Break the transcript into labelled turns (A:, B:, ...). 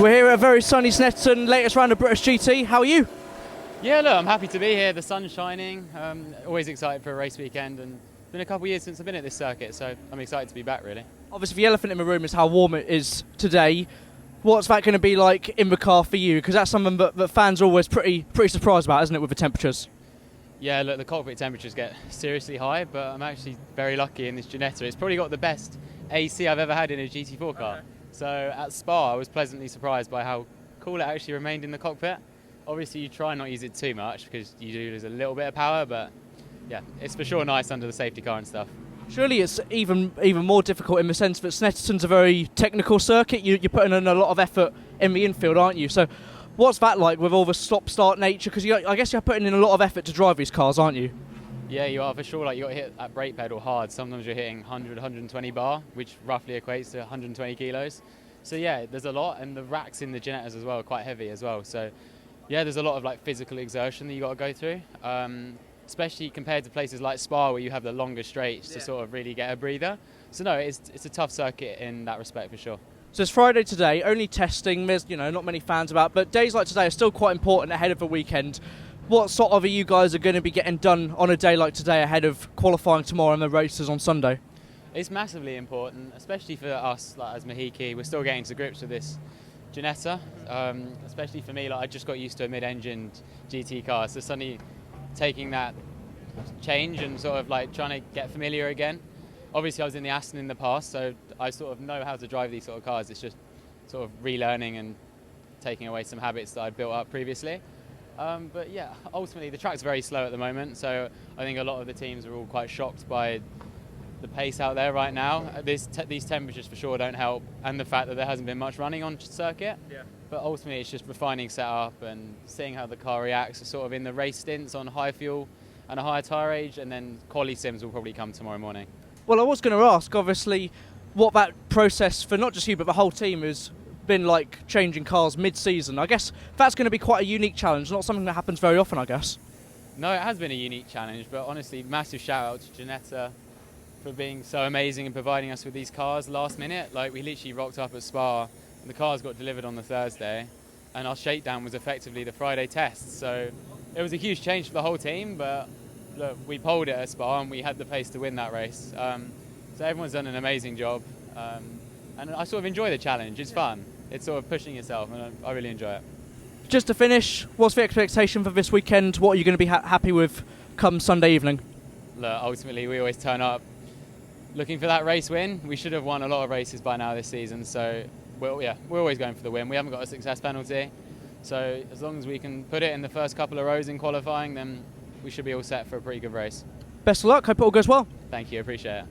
A: We're here at a very sunny Snetterton, latest round of British GT. How are you?
B: Yeah, look, I'm happy to be here. The sun's shining. Always excited for a race weekend, and it's been a couple of years since I've been at this circuit, so I'm excited to be back, really.
A: Obviously, the elephant in the room is how warm it is today. What's that going to be like in the car for you? Because that's something that fans are always pretty surprised about, isn't it, with the temperatures?
B: Yeah, look, the cockpit temperatures get seriously high, but I'm actually very lucky in this Ginetta. It's probably got the best AC I've ever had in a GT4 car. Okay. So at Spa, I was pleasantly surprised by how cool it actually remained in the cockpit. Obviously, you try not to use it too much because you do lose a little bit of power, but yeah, it's for sure nice under the safety car and stuff.
A: Surely it's even more difficult in the sense that Snetterton's a very technical circuit. You're putting in a lot of effort in the infield, aren't you? So what's that like with all the stop-start nature? Because I guess you're putting in a lot of effort to drive these cars, aren't you?
B: Yeah, you are for sure. Like, you got to hit that brake pedal hard. Sometimes you're hitting 100, 120 bar, which roughly equates to 120 kilos. So yeah, there's a lot, and the racks in the Ginettas as well are quite heavy as well. So yeah, there's a lot of like physical exertion that you got to go through, especially compared to places like Spa where you have the longer straights to sort of really get a breather. So no, it's a tough circuit in that respect for sure.
A: So it's Friday today, only testing. There's not many fans about, but days like today are still quite important ahead of the weekend. What sort of are you guys are going to be getting done on a day like today ahead of qualifying tomorrow and the races on Sunday?
B: It's massively important, especially for us like as Mahiki. We're still getting to grips with this Ginetta, especially for me. Like, I just got used to a mid-engined GT car, so suddenly taking that change and sort of like trying to get familiar again. Obviously, I was in the Aston in the past, so I sort of know how to drive these sort of cars. It's just sort of relearning and taking away some habits that I'd built up previously. But yeah, ultimately the track's very slow at the moment, so I think a lot of the teams are all quite shocked by the pace out there right now. These temperatures for sure don't help, and the fact that there hasn't been much running on circuit. Yeah. But ultimately it's just refining setup and seeing how the car reacts sort of in the race stints on high fuel and a higher tyre age, and then quali sims will probably come tomorrow morning.
A: Well, I was going to ask, obviously, what that process for not just you but the whole team has been like changing cars mid-season. I guess that's going to be quite a unique challenge, not something that happens very often, I guess. No,
B: it has been a unique challenge, but honestly, massive shout out to Ginetta for being so amazing and providing us with these cars last minute. Like, we literally rocked up at Spa and the cars got delivered on the Thursday, and our shakedown was effectively the Friday test. So it was a huge change for the whole team, but look, we poled it at Spa and we had the pace to win that race. So everyone's done an amazing job, and I sort of enjoy the challenge. It's fun. It's sort of pushing yourself, and I really enjoy it. Just
A: to finish, what's the expectation for this weekend? What are you going to be happy with come Sunday evening?
B: Look, ultimately we always turn up looking for that race win. We should have won a lot of races by now this season, so we're always going for the win. We haven't got a success penalty, so as long as we can put it in the first couple of rows in qualifying, then we should be all set for a pretty good race.
A: Best of luck, hope it all goes well.
B: Thank you, appreciate it.